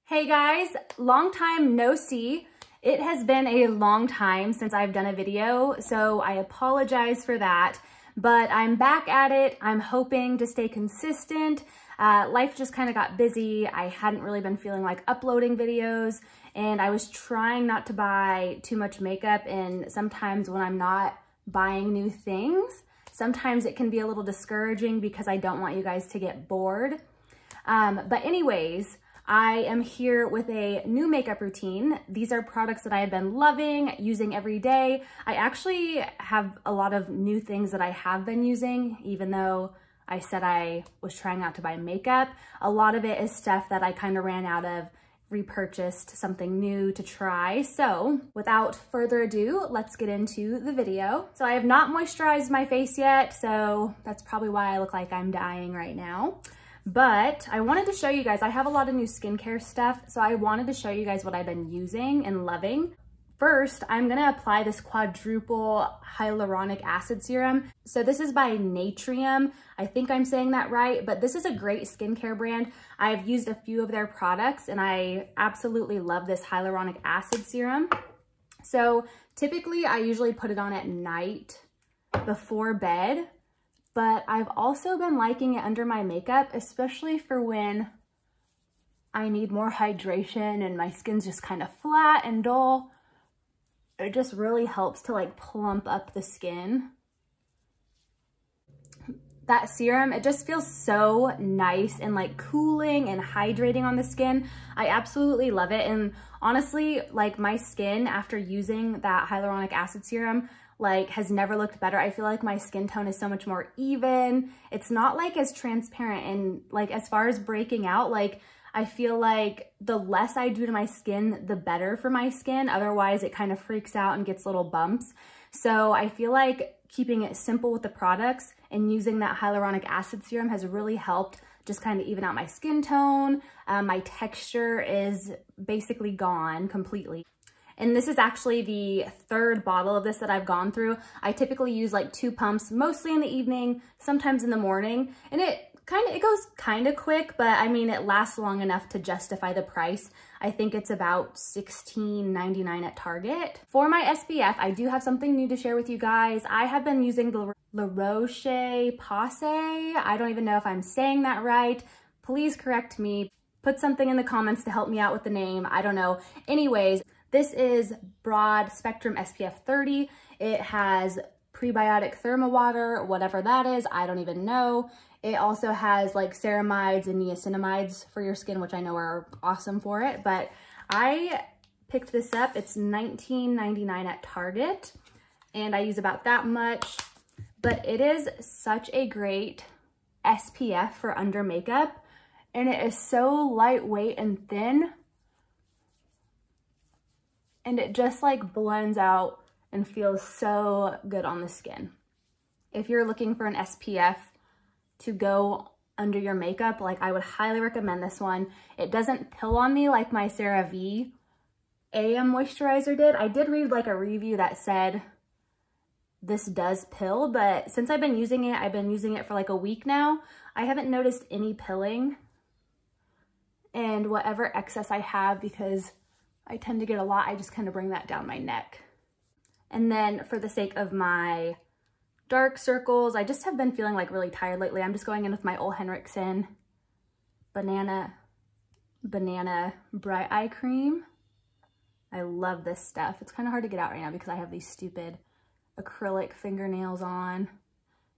Hey guys, long time no see. It has been a long time since I've done a video, so I apologize for that, but I'm back at it. I'm hoping to stay consistent. Life just kind of got busy. I hadn't really been feeling like uploading videos, and I was trying not to buy too much makeup, and sometimes when I'm not buying new things, sometimes it can be a little discouraging because I don't want you guys to get bored. But anyways, I am here with a new makeup routine. These are products that I have been loving, using every day. I actually have a lot of new things that I have been using, even though I said I was trying not to buy makeup. A lot of it is stuff that I kind of ran out of, repurchased something new to try. So without further ado, let's get into the video. So I have not moisturized my face yet, so that's probably why I look like I'm dying right now. But I wanted to show you guys, I have a lot of new skincare stuff, so I wanted to show you guys what I've been using and loving. First, I'm gonna apply this quadruple hyaluronic acid serum. So this is by Nectar. I think I'm saying that right, but this is a great skincare brand. I've used a few of their products and I absolutely love this hyaluronic acid serum. So typically I usually put it on at night before bed, but I've also been liking it under my makeup, especially for when I need more hydration and my skin's just kind of flat and dull. It just really helps to like plump up the skin. That serum, it just feels so nice and like cooling and hydrating on the skin. I absolutely love it. And honestly, like my skin after using that hyaluronic acid serum, like has never looked better. I feel like my skin tone is so much more even. It's not like as transparent, and like as far as breaking out, like I feel like the less I do to my skin, the better for my skin. Otherwise it kind of freaks out and gets little bumps. So I feel like keeping it simple with the products and using that hyaluronic acid serum has really helped just kind of even out my skin tone. My texture is basically gone completely. And this is actually the third bottle of this that I've gone through. I typically use like 2 pumps, mostly in the evening, sometimes in the morning. And it goes kind of quick, but I mean, it lasts long enough to justify the price. I think it's about $16.99 at Target. For my SPF, I do have something new to share with you guys. I have been using the La Roche-Posay. I don't even know if I'm saying that right. Please correct me. Put something in the comments to help me out with the name. I don't know. Anyways, this is broad spectrum SPF 30. It has prebiotic thermal water, whatever that is, I don't even know. It also has like ceramides and niacinamides for your skin, which I know are awesome for it, but I picked this up. It's $19.99 at Target, and I use about that much, but it is such a great SPF for under makeup, and it is so lightweight and thin, and it just like blends out and feels so good on the skin. If you're looking for an SPF to go under your makeup, like I would highly recommend this one. It doesn't pill on me like my CeraVe AM moisturizer did. I did read like a review that said this does pill, but since I've been using it for like a week now, I haven't noticed any pilling. And whatever excess I have, because I tend to get a lot, I just kind of bring that down my neck. And then for the sake of my dark circles, I just have been feeling like really tired lately. I'm just going in with my Ole Henriksen banana bright eye cream. I love this stuff. It's kind of hard to get out right now because I have these stupid acrylic fingernails on.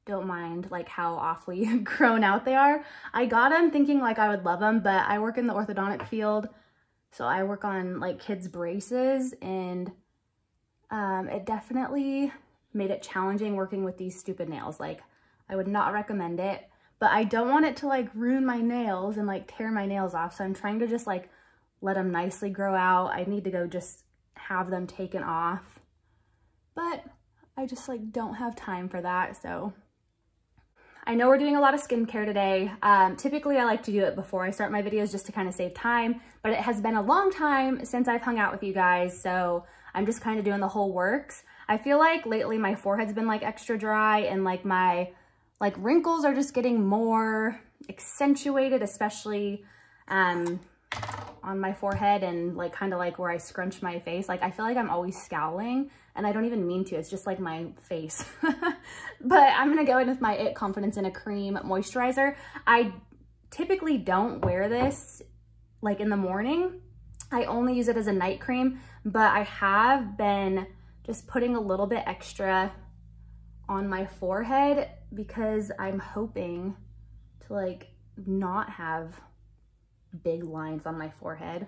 Don't mind like how awfully grown out they are. I got them thinking like I would love them, but I work in the orthodontic field, so I work on like kids' braces, and it definitely made it challenging working with these stupid nails. Like I would not recommend it, but I don't want it to like ruin my nails and like tear my nails off. So I'm trying to just like let them nicely grow out. I need to go just have them taken off, but I just like don't have time for that. So I know we're doing a lot of skincare today. Typically I like to do it before I start my videos just to kind of save time, but it has been a long time since I've hung out with you guys, so I'm just kind of doing the whole works. I feel like lately my forehead's been like extra dry, and like my wrinkles are just getting more accentuated, especially on on my forehead and like kind of like where I scrunch my face. Like I feel like I'm always scowling and I don't even mean to, it's just like my face. But I'm gonna go in with my It Confidence in a Cream moisturizer. I typically don't wear this like in the morning. I only use it as a night cream, but I have been just putting a little bit extra on my forehead because I'm hoping to like not have big lines on my forehead.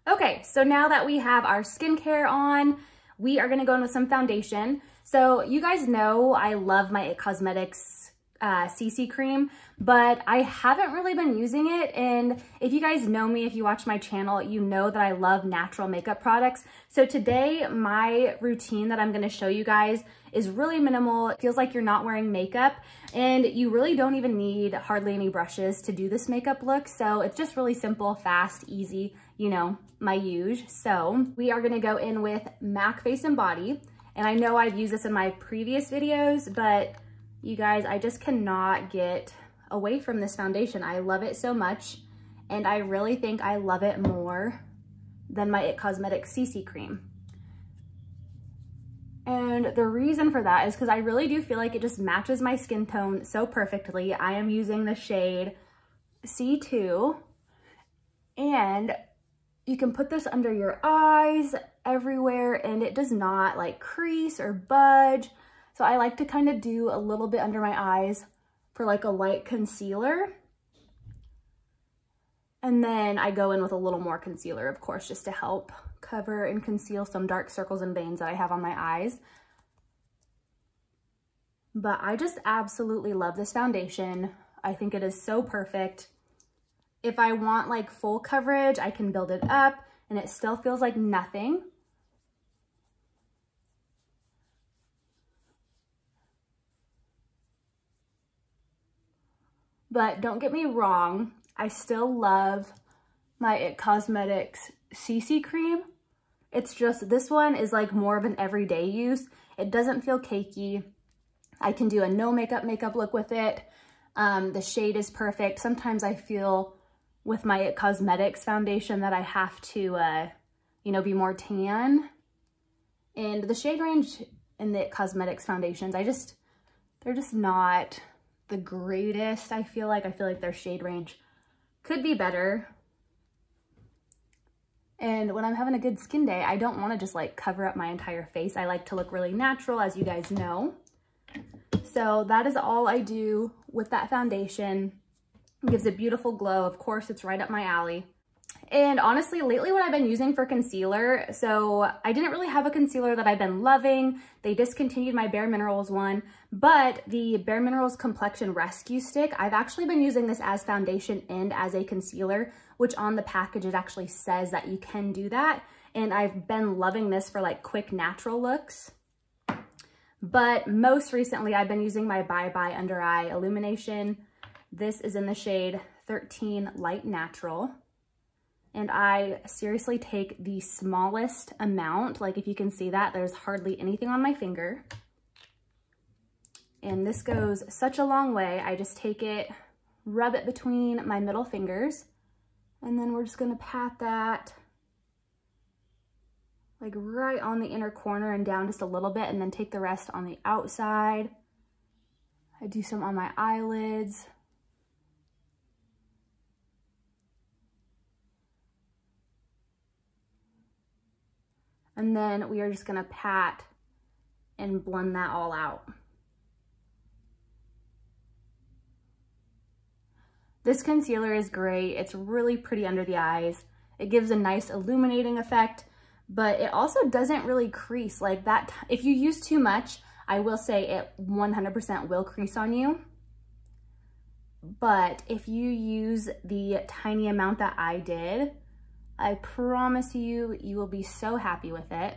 Okay, so now that we have our skincare on, we are gonna go in with some foundation. So you guys know I love my It Cosmetics CC cream, but I haven't really been using it. And if you guys know me, if you watch my channel, you know that I love natural makeup products. So today, my routine that I'm gonna show you guys is really minimal. It feels like you're not wearing makeup and you really don't even need hardly any brushes to do this makeup look. So it's just really simple, fast, easy, you know, my usual. So we are gonna go in with MAC Face and Body. And I know I've used this in my previous videos, but you guys, I just cannot get away from this foundation. I love it so much, and I really think I love it more than my It Cosmetics CC cream. And the reason for that is because I really do feel like it just matches my skin tone so perfectly. I am using the shade C2, and you can put this under your eyes, everywhere, and it does not like crease or budge. So I like to kind of do a little bit under my eyes for like a light concealer. And then I go in with a little more concealer, of course, just to help cover and conceal some dark circles and veins that I have on my eyes. But I just absolutely love this foundation. I think it is so perfect. If I want like full coverage, I can build it up and it still feels like nothing. But don't get me wrong, I still love my It Cosmetics CC cream. It's just, this one is like more of an everyday use. It doesn't feel cakey. I can do a no makeup look with it. The shade is perfect. Sometimes I feel with my It Cosmetics foundation that I have to, you know, be more tan. And the shade range in the It Cosmetics foundations, they're just not the greatest. I feel like their shade range could be better. And when I'm having a good skin day, I don't want to just like cover up my entire face. I like to look really natural, as you guys know. So that is all I do with that foundation. It gives a beautiful glow. Of course, it's right up my alley. And honestly, lately what I've been using for concealer, so I didn't really have a concealer that I've been loving. They discontinued my Bare Minerals one, but the Bare Minerals Complexion Rescue Stick, I've actually been using this as foundation and as a concealer, which on the package it actually says that you can do that. And I've been loving this for like quick natural looks. But most recently I've been using my Bye Bye Under Eye Illumination. This is in the shade 13 Light Natural. And I seriously take the smallest amount. Like if you can see that, there's hardly anything on my finger. And this goes such a long way. I just take it, rub it between my middle fingers, and then we're just gonna pat that like right on the inner corner and down just a little bit, and then take the rest on the outside. I do some on my eyelids. And then we are just gonna pat and blend that all out. This concealer is great. It's really pretty under the eyes. It gives a nice illuminating effect, but it also doesn't really crease like that. If you use too much, I will say it 100% will crease on you. But if you use the tiny amount that I did, I promise you, you will be so happy with it.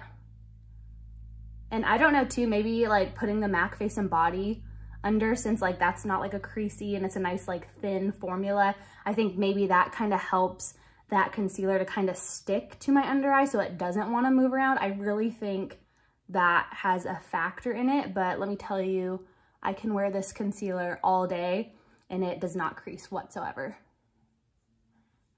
And I don't know too, maybe like putting the MAC Face and Body under, since like that's not like a creasy and it's a nice like thin formula, I think maybe that kind of helps that concealer to kind of stick to my under eye so it doesn't want to move around. I really think that has a factor in it, but let me tell you, I can wear this concealer all day and it does not crease whatsoever.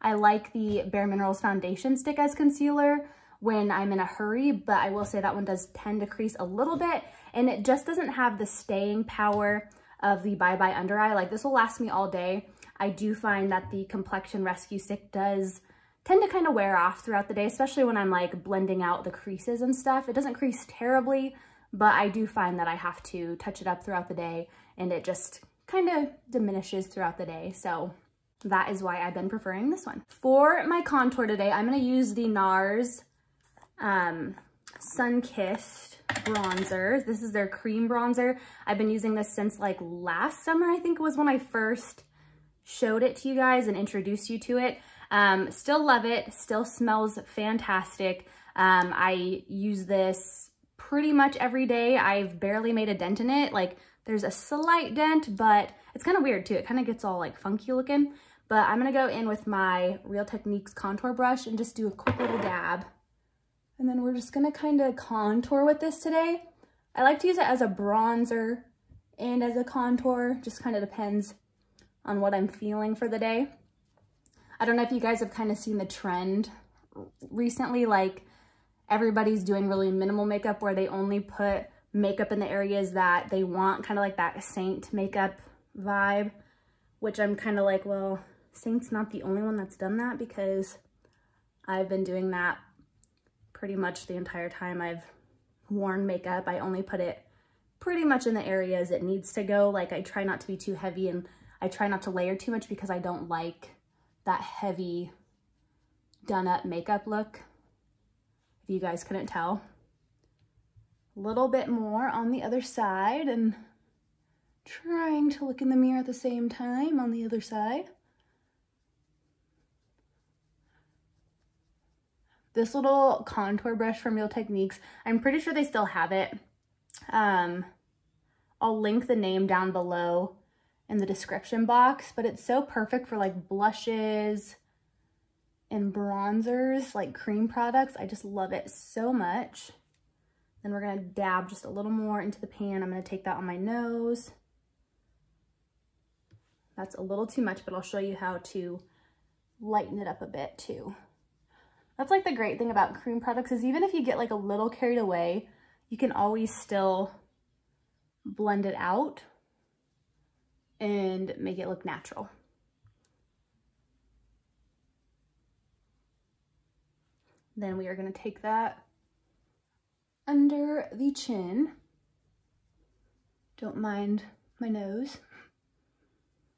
I like the Bare Minerals foundation stick as concealer when I'm in a hurry, but I will say that one does tend to crease a little bit, and it just doesn't have the staying power of the Bye Bye Under Eye. Like, this will last me all day. I do find that the Complexion Rescue Stick does tend to kind of wear off throughout the day, especially when I'm like blending out the creases and stuff. It doesn't crease terribly, but I do find that I have to touch it up throughout the day, and it just kind of diminishes throughout the day. So that is why I've been preferring this one. For my contour today, I'm gonna use the NARS Sun-Kissed bronzer. This is their cream bronzer. I've been using this since like last summer, I think it was when I first showed it to you guys and introduced you to it. Still love it, still smells fantastic. I use this pretty much every day. I've barely made a dent in it. Like, there's a slight dent, but it's kind of weird too. It kind of gets all like funky looking. But I'm gonna go in with my Real Techniques contour brush and just do a quick little dab. And then we're just gonna kind of contour with this today. I like to use it as a bronzer and as a contour, just kind of depends on what I'm feeling for the day. I don't know if you guys have kind of seen the trend recently, like everybody's doing really minimal makeup where they only put makeup in the areas that they want, kind of like that Saint makeup vibe, which I'm kind of like, well, Saint's not the only one that's done that, because I've been doing that pretty much the entire time I've worn makeup. I only put it pretty much in the areas it needs to go. Like, I try not to be too heavy, and I try not to layer too much because I don't like that heavy done up makeup look, if you guys couldn't tell. A little bit more on the other side, and trying to look in the mirror at the same time on the other side. This little contour brush from Real Techniques, I'm pretty sure they still have it. I'll link the name down below in the description box, but it's so perfect for like blushes and bronzers, like cream products. I just love it so much. Then we're gonna dab just a little more into the pan. I'm gonna take that on my nose. That's a little too much, but I'll show you how to lighten it up a bit too. That's like the great thing about cream products, is even if you get like a little carried away, you can always still blend it out and make it look natural. Then we are going to take that under the chin. Don't mind my nose.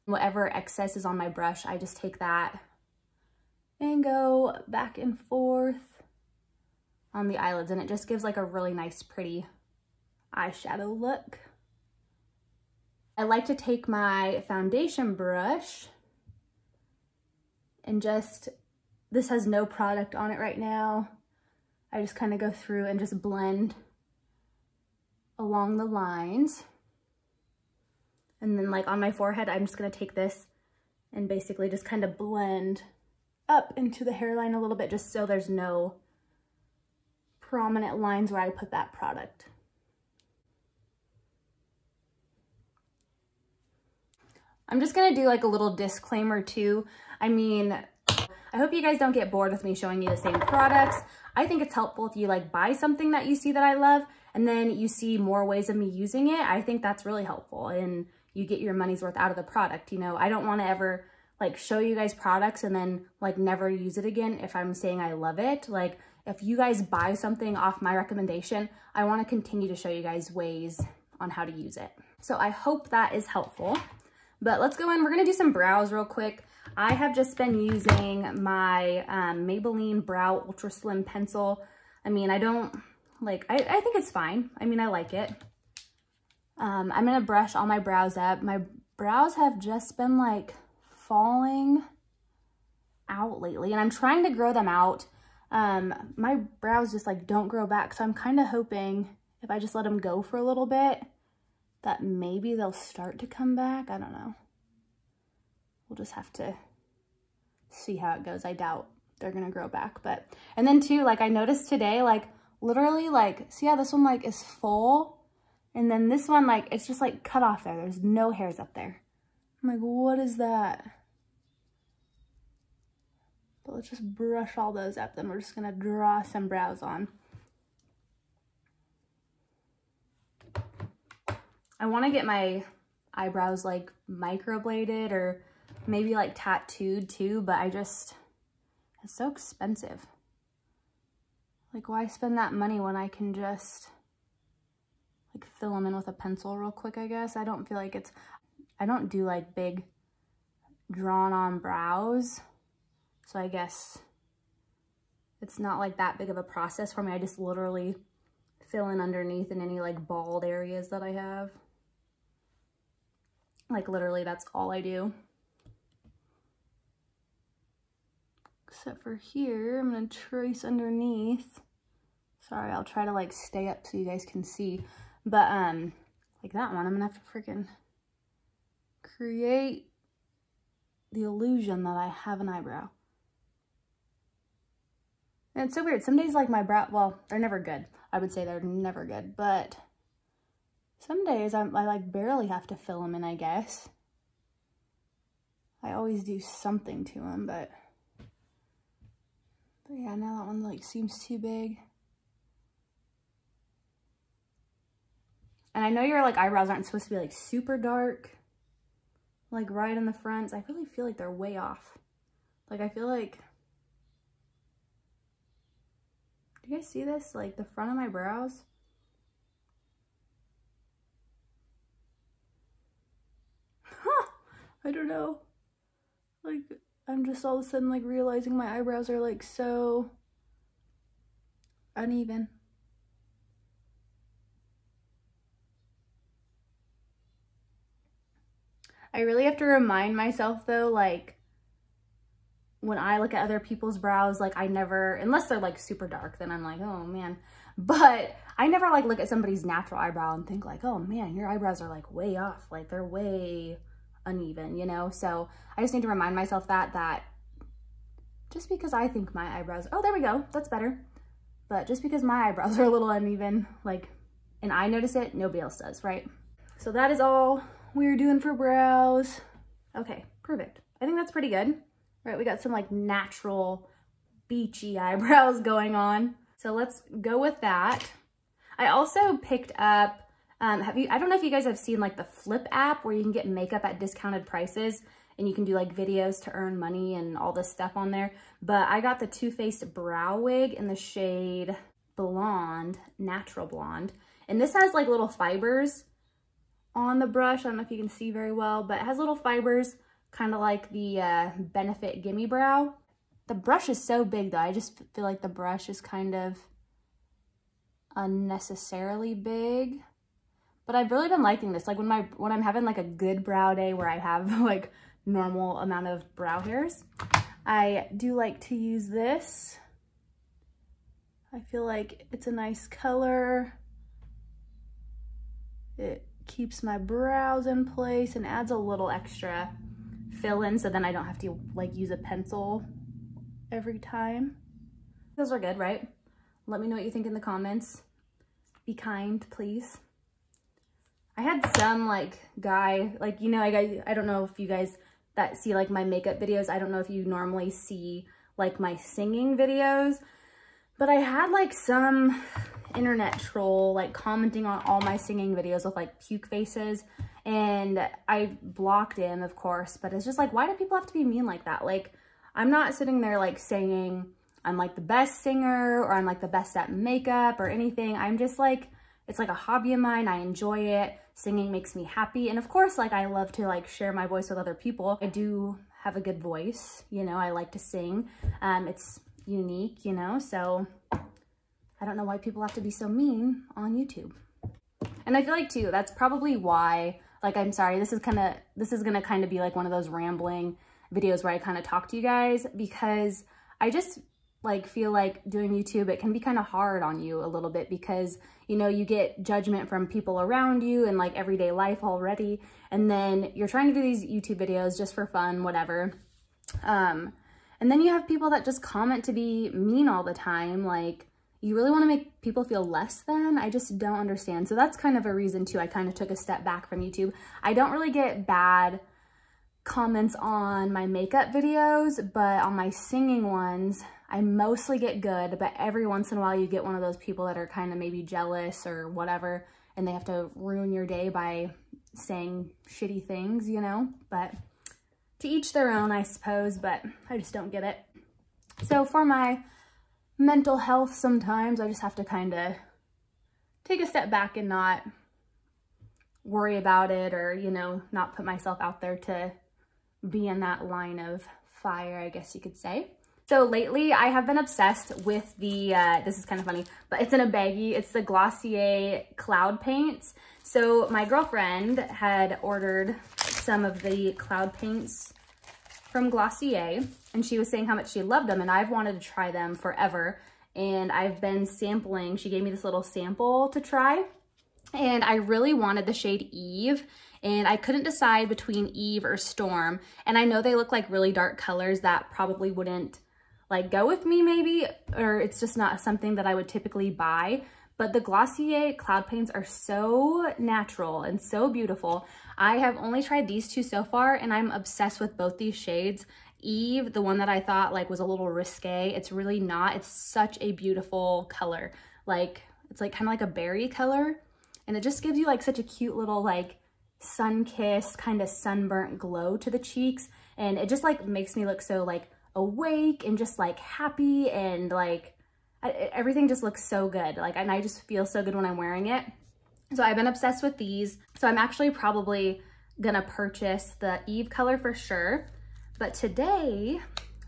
Whatever excess is on my brush, I just take that and go back and forth on the eyelids, and it just gives like a really nice, pretty eyeshadow look. I like to take my foundation brush and just, this has no product on it right now. I just kind of go through and just blend along the lines. And then like on my forehead, I'm just gonna take this and basically just kind of blend up into the hairline a little bit, just so there's no prominent lines where I put that product. I'm just gonna do like a little disclaimer too. I mean, I hope you guys don't get bored with me showing you the same products. I think it's helpful if you like buy something that you see that I love, and then you see more ways of me using it. I think that's really helpful, and you get your money's worth out of the product. You know, I don't want to ever like show you guys products and then like never use it again if I'm saying I love it. Like, if you guys buy something off my recommendation, I want to continue to show you guys ways on how to use it. So I hope that is helpful. But let's go in. We're going to do some brows real quick. I have just been using my Maybelline Brow Ultra Slim Pencil. I mean, I don't like, I think it's fine. I mean, I like it. I'm going to brush all my brows up. My brows have just been like falling out lately, and I'm trying to grow them out. My brows just like don't grow back. So I'm kind of hoping if I just let them go for a little bit, that maybe they'll start to come back. I don't know. We'll just have to see how it goes. I doubt they're gonna grow back, but, and then too, like I noticed today, like literally like, see how this one like is full, and then this one, like, it's just like cut off there. There's no hairs up there. I'm like, what is that? So let's just brush all those up. Then we're just gonna draw some brows on. I wanna get my eyebrows like microbladed or maybe like tattooed too, but it's so expensive. Like, why spend that money when I can just like fill them in with a pencil real quick, I guess. I don't feel like I don't do like big drawn on brows. So I guess it's not like that big of a process for me. I just literally fill in underneath in any like bald areas that I have. Like literally that's all I do. Except for here, I'm gonna trace underneath. Sorry, I'll try to like stay up so you guys can see. But like that one, I'm gonna have to freaking create the illusion that I have an eyebrow. And it's so weird. Some days like my brow, well, they're never good. I would say they're never good, but some days I like barely have to fill them in, I guess. I always do something to them, but yeah, now that one like seems too big. And I know your like eyebrows aren't supposed to be like super dark, like right in the fronts. I really feel like they're way off. Like I feel like, do you guys see this? Like the front of my brows. I don't know. Like I'm just all of a sudden like realizing my eyebrows are like so uneven. I really have to remind myself though, like when I look at other people's brows, like I never, unless they're like super dark, then I'm like, oh man. But I never like look at somebody's natural eyebrow and think like, oh man, your eyebrows are like way off. Like they're way uneven, you know? So I just need to remind myself that just because I think my eyebrows, oh, there we go, that's better. But just because my eyebrows are a little uneven, like, and I notice it, nobody else does, right? So that is all we're doing for brows. Okay, perfect. I think that's pretty good. Right, we got some like natural beachy eyebrows going on. So let's go with that. I also picked up, I don't know if you guys have seen like the Flip app where you can get makeup at discounted prices and you can do like videos to earn money and all this stuff on there. But I got the Too Faced brow wig in the shade Blonde, Natural Blonde. And this has like little fibers on the brush. I don't know if you can see very well, but it has little fibers, kind of like the Benefit Gimme Brow. The brush is so big though. I just feel like the brush is kind of unnecessarily big. But I've really been liking this. Like when I'm having like a good brow day where I have like normal amount of brow hairs, I do like to use this. I feel like it's a nice color. It keeps my brows in place and adds a little extra fill in, so then I don't have to like use a pencil every time. Those are good, right? Let me know what you think in the comments. Be kind, please. I had some like guy, like, you know, I don't know if you guys that see like my makeup videos, I don't know if you normally see like my singing videos, but I had like some internet troll like commenting on all my singing videos with like puke faces, and I blocked him, of course, but it's just like, why do people have to be mean like that? Like, I'm not sitting there like saying I'm like the best singer or I'm like the best at makeup or anything. I'm just like, it's like a hobby of mine. I enjoy it. Singing makes me happy. And of course, like I love to like share my voice with other people. I do have a good voice, you know, I like to sing. It's unique, you know, so I don't know why people have to be so mean on YouTube. And I feel like too, that's probably why, like, I'm sorry, this is gonna kind of be like one of those rambling videos where I kind of talk to you guys, because I just like feel like doing YouTube, it can be kind of hard on you a little bit because, you know, you get judgment from people around you and like everyday life already. And then you're trying to do these YouTube videos just for fun, whatever. And then you have people that just comment to be mean all the time. Like, you really want to make people feel less than? I just don't understand. So that's kind of a reason too, I kind of took a step back from YouTube. I don't really get bad comments on my makeup videos, but on my singing ones, I mostly get good, but every once in a while you get one of those people that are kind of maybe jealous or whatever, and they have to ruin your day by saying shitty things, you know? But to each their own, I suppose, but I just don't get it. So for my mental health, sometimes I just have to kind of take a step back and not worry about it, or, you know, not put myself out there to be in that line of fire, I guess you could say. So lately I have been obsessed with the, this is kind of funny, but it's in a baggie. It's the Glossier Cloud Paints. So my girlfriend had ordered some of the cloud paints from Glossier, and she was saying how much she loved them, and I've wanted to try them forever. And I've been sampling. She gave me this little sample to try, and I really wanted the shade Eve, and I couldn't decide between Eve or Storm. And I know they look like really dark colors that probably wouldn't like go with me maybe, or it's just not something that I would typically buy. But the Glossier cloud paints are so natural and so beautiful. I have only tried these two so far, and I'm obsessed with both these shades. Eve, the one that I thought like was a little risque, it's really not. It's such a beautiful color. Like, it's like kind of like a berry color, and it just gives you like such a cute little like sun-kissed kind of sunburnt glow to the cheeks, and it just like makes me look so like awake and just like happy, and like everything just looks so good. Like, and I just feel so good when I'm wearing it. So I've been obsessed with these. So I'm actually probably gonna purchase the Eve color for sure. But today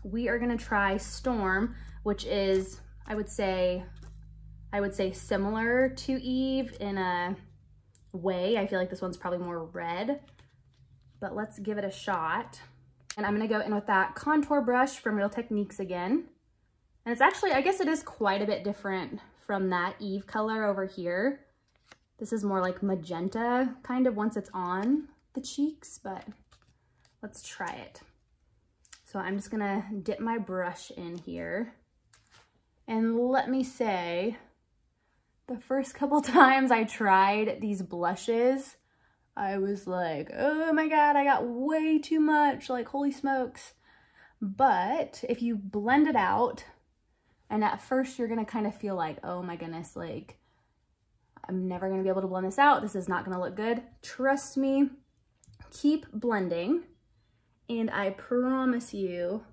we are gonna try Storm, which is, I would say similar to Eve in a way. I feel like this one's probably more red, but let's give it a shot. And I'm gonna go in with that contour brush from Real Techniques again. And it's actually, I guess it is quite a bit different from that Eve color over here. This is more like magenta kind of once it's on the cheeks, but let's try it. So I'm just gonna dip my brush in here. And let me say, the first couple times I tried these blushes, I was like, oh my God, I got way too much, like holy smokes. But if you blend it out, and at first you're gonna kind of feel like, oh my goodness, like I'm never gonna be able to blend this out. This is not gonna look good. Trust me, keep blending, and I promise you,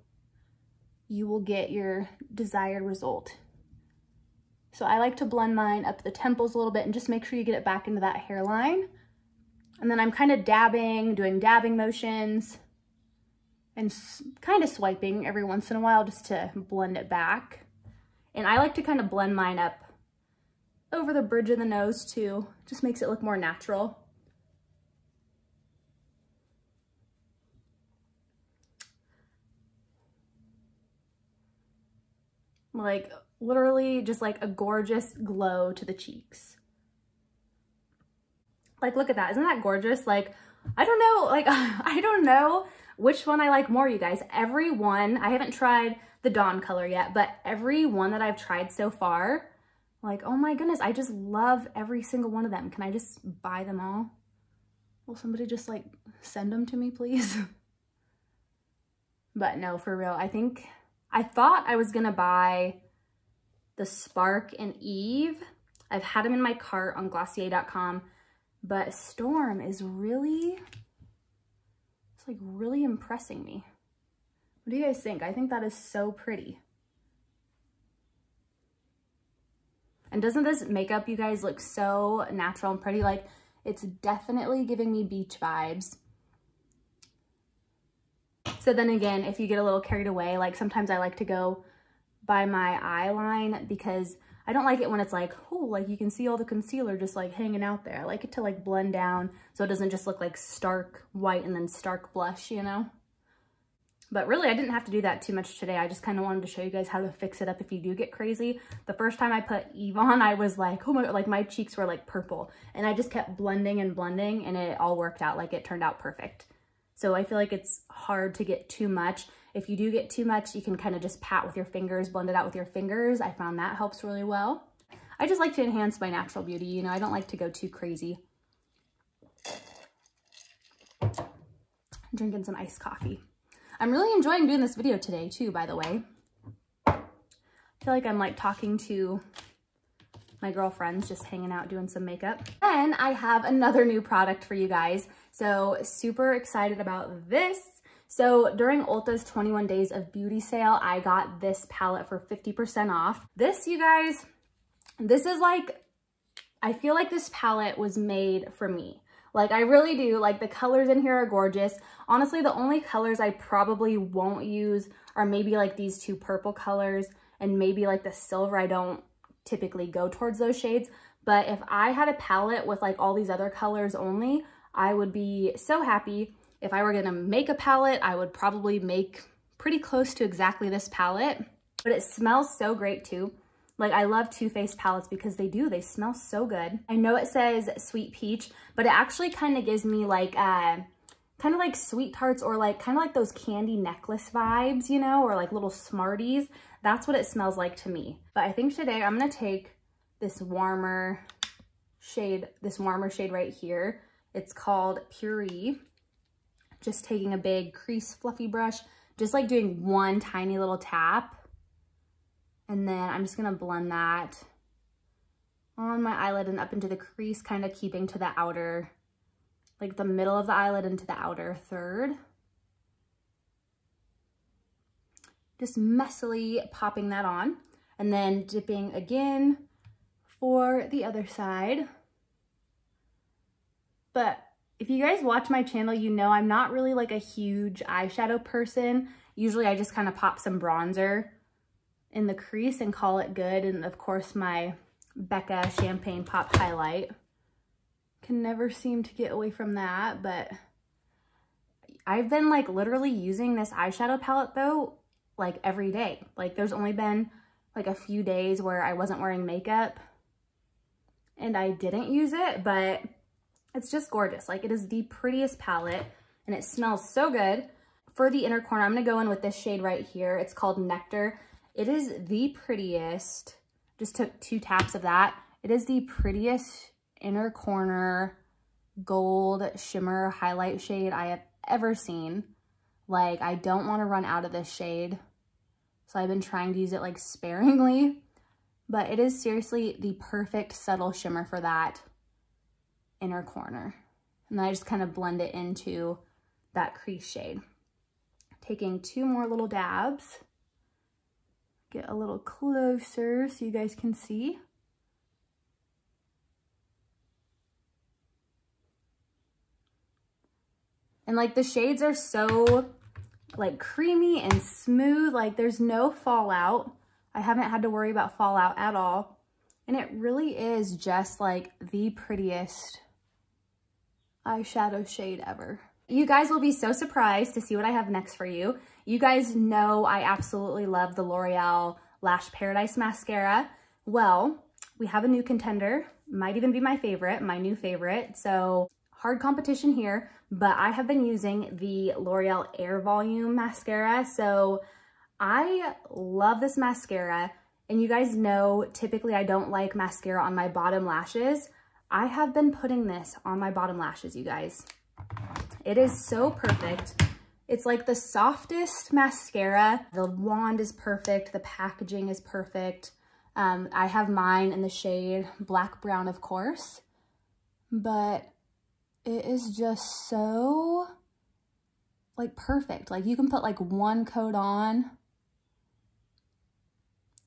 you will get your desired result. So I like to blend mine up the temples a little bit and just make sure you get it back into that hairline. And then I'm kind of dabbing, doing dabbing motions and kind of swiping every once in a while just to blend it back. And I like to kind of blend mine up over the bridge of the nose too. Just makes it look more natural. Like literally just like a gorgeous glow to the cheeks. Like, look at that. Isn't that gorgeous? Like, I don't know, like, I don't know which one I like more, you guys. Every one, I haven't tried the Dawn color yet, but every one that I've tried so far, like, oh my goodness, I just love every single one of them. Can I just buy them all? Will somebody just like send them to me, please? But no, for real, I thought I was gonna buy the Spark and Eve. I've had them in my cart on Glossier.com, but Storm is really, it's like really impressing me. What do you guys think? I think that is so pretty. And doesn't this makeup, you guys, look so natural and pretty? Like, it's definitely giving me beach vibes. So then again, if you get a little carried away, like sometimes I like to go by my eye line because I don't like it when it's like, oh, like you can see all the concealer just like hanging out there. I like it to like blend down so it doesn't just look like stark white and then stark blush, you know? But really, I didn't have to do that too much today. I just kind of wanted to show you guys how to fix it up if you do get crazy. The first time I put Eve on, I was like, oh my, like my cheeks were like purple. And I just kept blending and blending and it all worked out. Like it turned out perfect. So I feel like it's hard to get too much. If you do get too much, you can kind of just pat with your fingers, blend it out with your fingers. I found that helps really well. I just like to enhance my natural beauty. You know, I don't like to go too crazy. drinking some iced coffee. I'm really enjoying doing this video today too, by the way. I feel like I'm like talking to my girlfriends, just hanging out doing some makeup. Then I have another new product for you guys. So super excited about this. So during Ulta's 21 days of beauty sale, I got this palette for 50% off. This, you guys, this is like, I feel like this palette was made for me. Like, I really do. Like, the colors in here are gorgeous. Honestly, the only colors I probably won't use are maybe like these two purple colors and maybe like the silver. I don't typically go towards those shades. But if I had a palette with like all these other colors only, I would be so happy. If I were gonna make a palette, I would probably make pretty close to exactly this palette. But it smells so great too. Like, I love Too Faced palettes because they smell so good. I know it says Sweet Peach, but it actually kind of gives me like, kind of like Sweet Tarts or like, kind of like those candy necklace vibes, you know, or like little Smarties. That's what it smells like to me. But I think today I'm gonna take this warmer shade right here. It's called Puree. Just taking a big crease fluffy brush, just like doing one tiny little tap. And then I'm just gonna blend that on my eyelid and up into the crease, kind of keeping to the outer, like the middle of the eyelid into the outer third. Just messily popping that on and then dipping again for the other side. But if you guys watch my channel, you know I'm not really like a huge eyeshadow person. Usually I just kind of pop some bronzer in the crease and call it good. And of course my Becca Champagne Pop highlight. Can never seem to get away from that, but I've been like literally using this eyeshadow palette though, like every day. Like, there's only been like a few days where I wasn't wearing makeup and I didn't use it, but it's just gorgeous. Like, it is the prettiest palette and it smells so good. For the inner corner, I'm gonna go in with this shade right here. It's called Nectar. It is the prettiest, just took 2 taps of that. It is the prettiest inner corner gold shimmer highlight shade I have ever seen. Like, I don't want to run out of this shade, so I've been trying to use it like sparingly, but it is seriously the perfect subtle shimmer for that inner corner. And then I just kind of blend it into that crease shade. Taking 2 more little dabs. Get a little closer so you guys can see. And like, the shades are so like creamy and smooth. Like, there's no fallout. I haven't had to worry about fallout at all. And it really is just like the prettiest eyeshadow shade ever. You guys will be so surprised to see what I have next for you. You guys know I absolutely love the L'Oreal Lash Paradise Mascara. Well, we have a new contender, might even be my favorite, my new favorite. So hard competition here, but I have been using the L'Oreal Air Volume Mascara. So I love this mascara, and you guys know typically I don't like mascara on my bottom lashes. I have been putting this on my bottom lashes, you guys. It is so perfect. It's like the softest mascara. The wand is perfect. The packaging is perfect. I have mine in the shade Black Brown, of course, but it is just so like perfect. Like, you can put like 1 coat on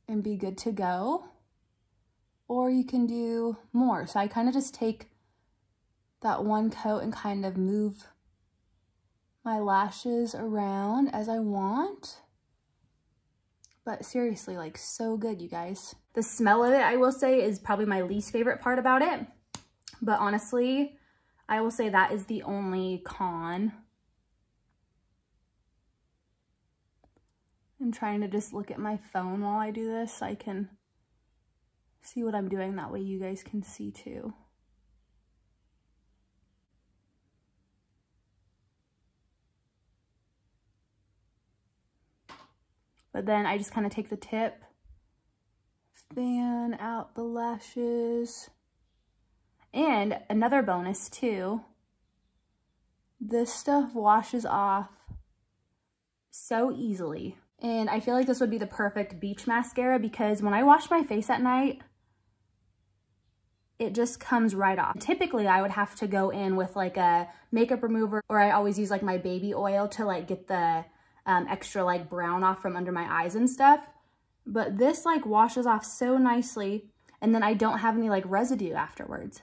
and be good to go, or you can do more. So I kind of just take that 1 coat and kind of move my lashes around as I want. But seriously, like, so good, you guys. The smell of it, I will say, is probably my least favorite part about it. But honestly, I will say that is the only con. I'm trying to just look at my phone while I do this so I can see what I'm doing. That way you guys can see too. But then I just kind of take the tip, fan out the lashes. And another bonus too, This stuff washes off so easily. And I feel like this would be the perfect beach mascara because when I wash my face at night, it just comes right off. Typically, I would have to go in with like a makeup remover, or I always use like my baby oil to like get the extra like brown off from under my eyes and stuff. But this like washes off so nicely, and then I don't have any like residue afterwards.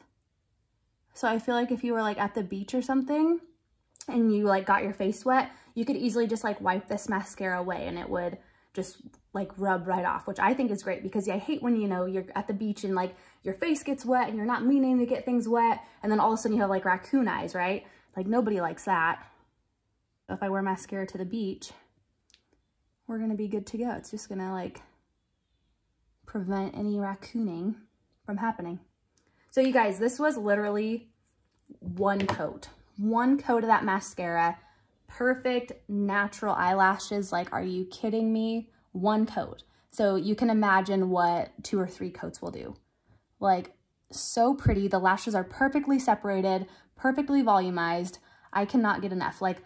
So I feel like if you were like at the beach or something and you like got your face wet, you could easily just like wipe this mascara away and it would just like rub right off, which I think is great because I hate when, you know, you're at the beach and like your face gets wet and you're not meaning to get things wet, and then all of a sudden you have like raccoon eyes, right? Like nobody likes that. If I wear mascara to the beach, we're gonna be good to go. It's just gonna like prevent any raccooning from happening. So you guys, this was literally one coat of that mascara. Perfect natural eyelashes. Like, are you kidding me? One coat. So you can imagine what 2 or 3 coats will do. Like, so pretty. The lashes are perfectly separated, perfectly volumized. I cannot get enough. Like,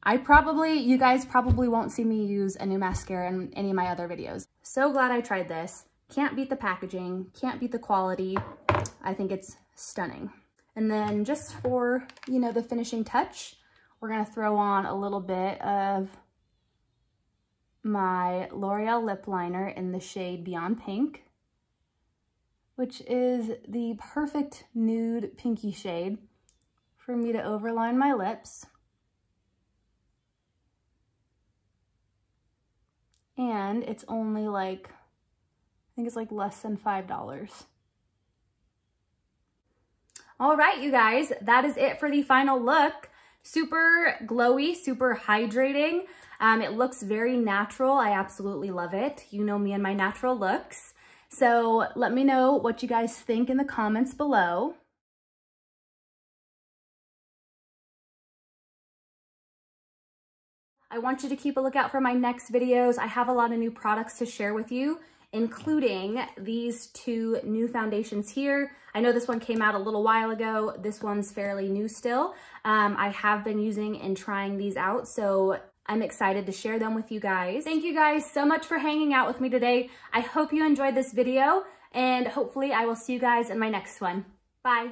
you guys probably won't see me use a new mascara in any of my other videos. So glad I tried this. Can't beat the packaging, can't beat the quality. I think it's stunning. And then just for, you know, the finishing touch, we're gonna throw on a little bit of my L'Oreal lip liner in the shade Beyond Pink, which is the perfect nude pinky shade for me to overline my lips. And it's only like, I think it's like less than $5. All right, you guys, that is it for the final look. Super glowy, super hydrating. It looks very natural. I absolutely love it. You know me and my natural looks. So let me know what you guys think in the comments below. I want you to keep a lookout for my next videos. I have a lot of new products to share with you, including these 2 new foundations here. I know this one came out a little while ago. This one's fairly new still. I have been using and trying these out, so I'm excited to share them with you guys. Thank you guys so much for hanging out with me today. I hope you enjoyed this video, and hopefully I will see you guys in my next one. Bye.